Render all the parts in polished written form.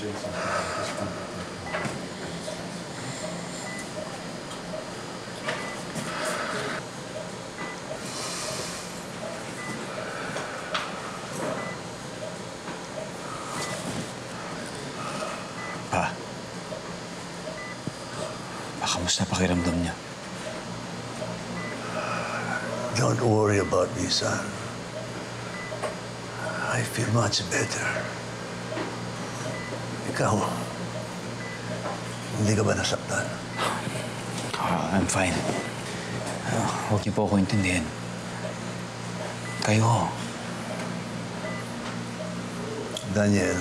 Pa, kamusta pakiramdam niya? Don't worry about me, son. I feel much better. Ikaw, hindi ka ba nasaktan? I'm fine. Huwag niyo po ako intindihin. Kayo. Daniel,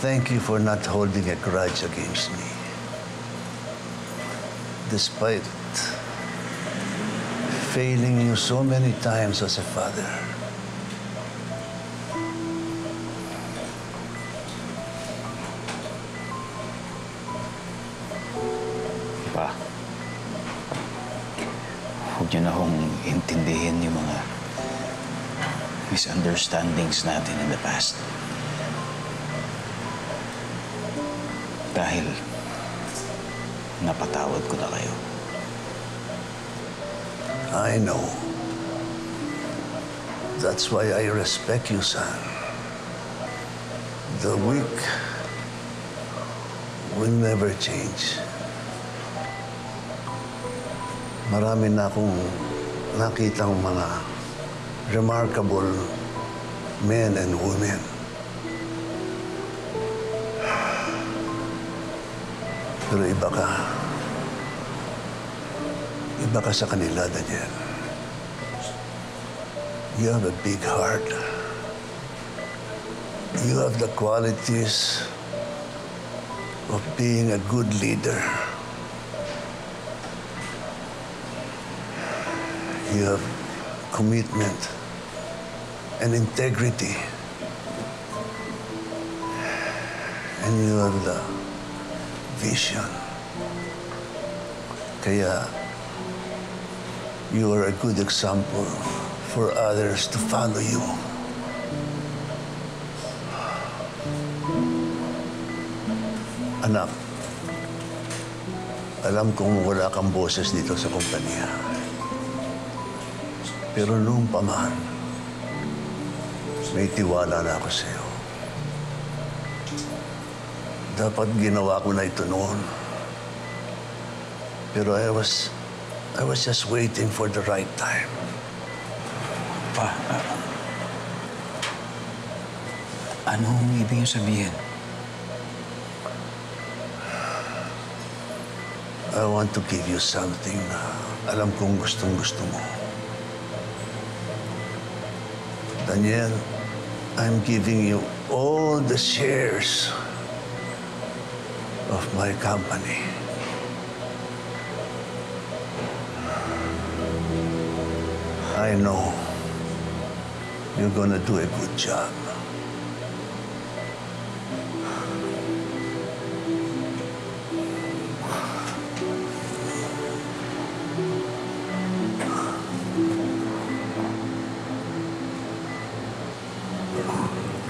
thank you for not holding a grudge against me. Despite failing you so many times as a father. Pa, huwag niyo na akong intindihin yung mga misunderstandings natin in the past. Dahil napatawad ko na kayo. I know. That's why I respect you, son. The weak will never change. Marami na akong nakitang mga remarkable men and women. Pero iba ka. Iba ka sa kanila, Daniel. You have a big heart. You have the qualities of being a good leader. You have commitment and integrity. And you have the vision. Kaya, you are a good example for others to follow you. Anak, alam kong wala kang boses dito sa kumpanya. Pero noong paman, may tiwala na ako sa'yo. Dapat ginawa ko na ito noon. Pero I was just waiting for the right time. Pa, anong ibig niyo sabihin? I want to give you something na alam kong gustong-gusto mo. Daniel, I'm giving you all the shares of my company. I know you're gonna do a good job.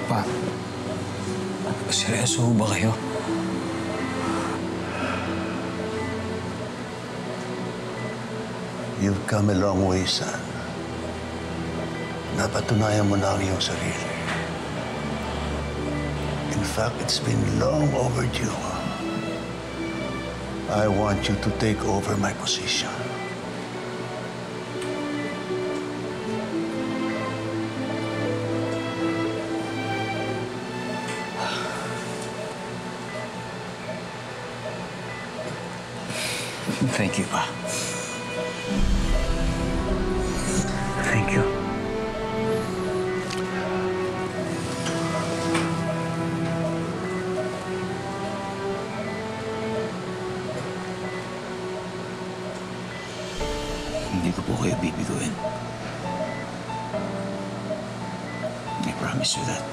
Pa, seryoso ba kayo? You've come a long way, son. Napatunayan mo na ang iyong sarili. In fact, it's been long overdue. I want you to take over my position. Thank you, Pa. Thank you. Hindi ko po kayo bibiguin. I promise you that.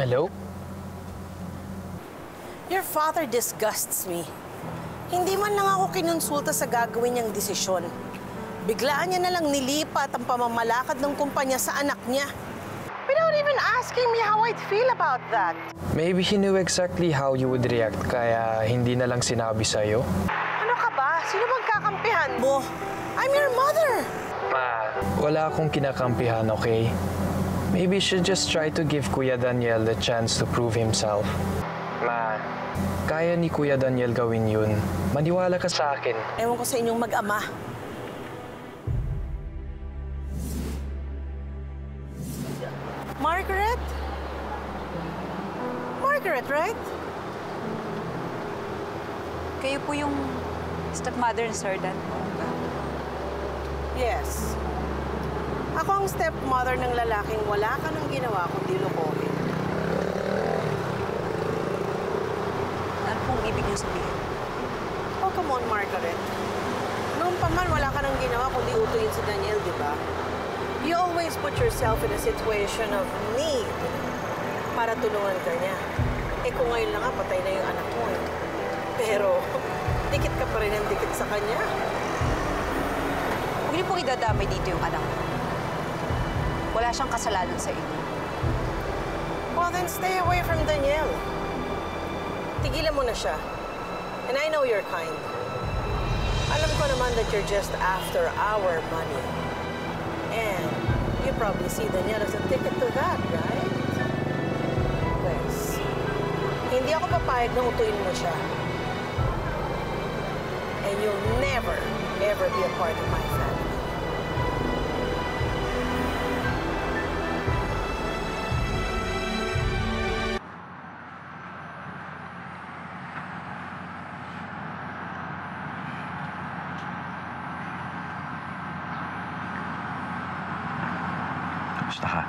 Hello? Your father disgusts me. Hindi man lang ako kinonsulta sa gagawin niyang desisyon. Biglaan niya na lang nilipat ang pamamalakad ng kumpanya sa anak niya. Without even asking me how I'd feel about that. Maybe he knew exactly how you would react, kaya hindi na lang sinabi sa'yo. Ano ka ba? Sino bang kakampihan mo? I'm your mother. Ma, wala akong kinakampihan, okay? Maybe you should just try to give Kuya Daniel the chance to prove himself. Ma, kaya ni Kuya Daniel gawin yun. Maniwala ka sa akin. Ewan ko sa inyong mag-ama. Margaret? Margaret, right? Kayo po yung stepmother ni Sir Dan po. Yes. Ako ang stepmother ng lalaking wala ka nang ginawa kundi lokohin. Ano pong ibig niyo sabihin? Oh, come on, Margaret. Noon pa man, wala ka nang ginawa kundi utuyin si Daniel, di ba? You always put yourself in a situation of need para tulungan ka niya. Eh kung ngayon lang nga, patay na yung anak mo eh. Pero, dikit ka pa rin ang dikit sa kanya. Huwag niyo pong idadamay dito yung anak ko. Wala siyang kasalanan sa inyo. Well, then stay away from Daniel. Tigilan mo na siya. And I know you're kind. Alam ko naman that you're just after our money. And you probably see Daniel as a ticket to that, right? Pues, hindi ako papayag na utuin mo siya. And you'll never, ever be a part of my family. Kamusta ka?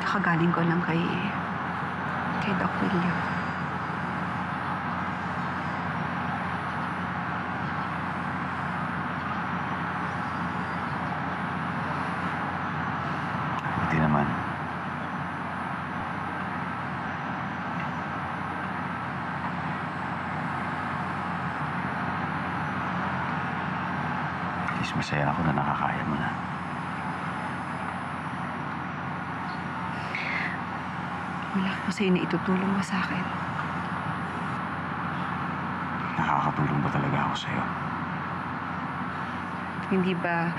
Kakagaling ko lang kay Doc William. Buti naman. At least masaya ako na nakakaya mo na. Wala ko sa'yo na itutulong mo sa akin. Nakakatulong ba talaga ako sa'yo? Hindi ba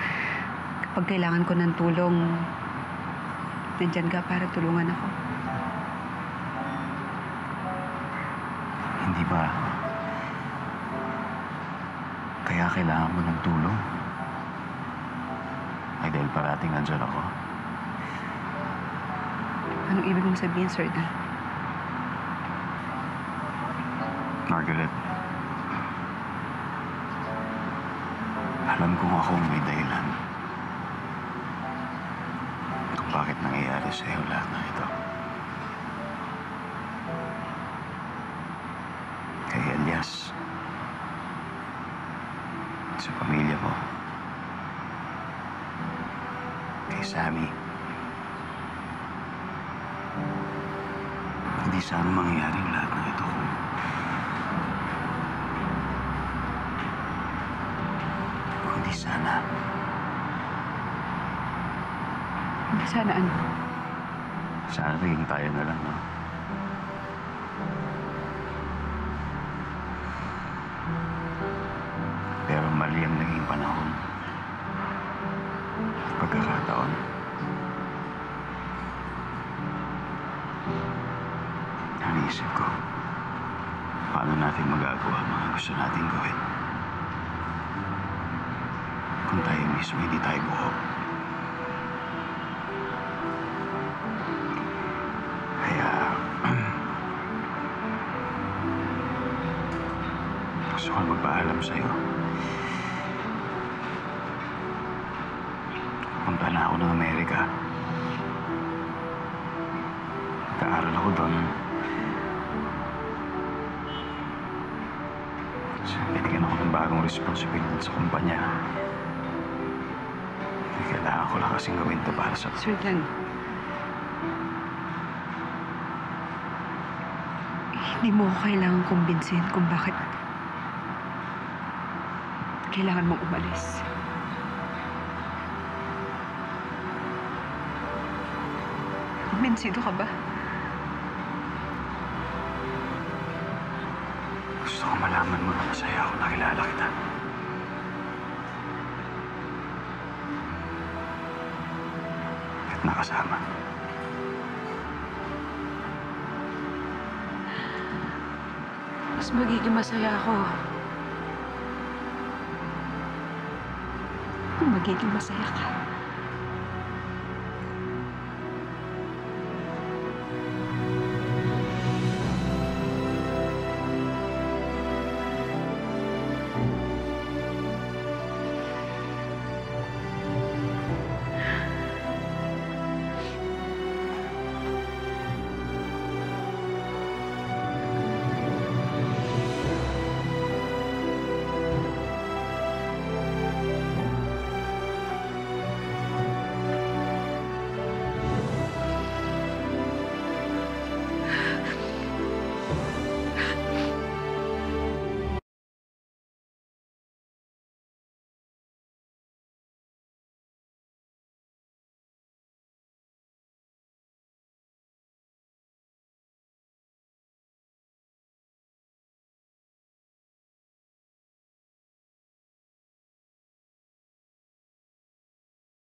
kapag kailangan ko ng tulong, nandyan ka para tulungan ako? Hindi ba? Kaya kailangan mo ng tulong? Ay dahil parating nandyan ako? Anong ibig mong sabihin, Sir Dan? Margaret, alam kong ako may dahilan kung bakit nangyayari sa'yo lahat ng ito. Kay Elias, sa pamilya mo, kay Sammy. Hindi sana mangyayari ang lahat ng ito kung di sana. Sana ano? Sana naging tayo na lang, no? Pero mali ang naging panahon. Pagkakataon. Naisip ko, paano natin magagawa ang mga gusto nating gawin? Kung tayo mismo hindi tayo buo. Kaya, gusto ko magpaalam sa'yo. Punta na ako ng Amerika. Nag-aaral ako doon. Binigyan ako ng bagong responsibilidad sa kumpanya. Kailangan ko lang kasing gawin ito para sa... Sir Dan, hindi mo ko kailangan kumbinsin kung bakit kailangan mong umalis. Kumbinsido ka ba? Gusto ko malaman mo na masaya ako nakilala kita. At nakasama. Mas magiging masaya ako. Kung magiging masaya ka.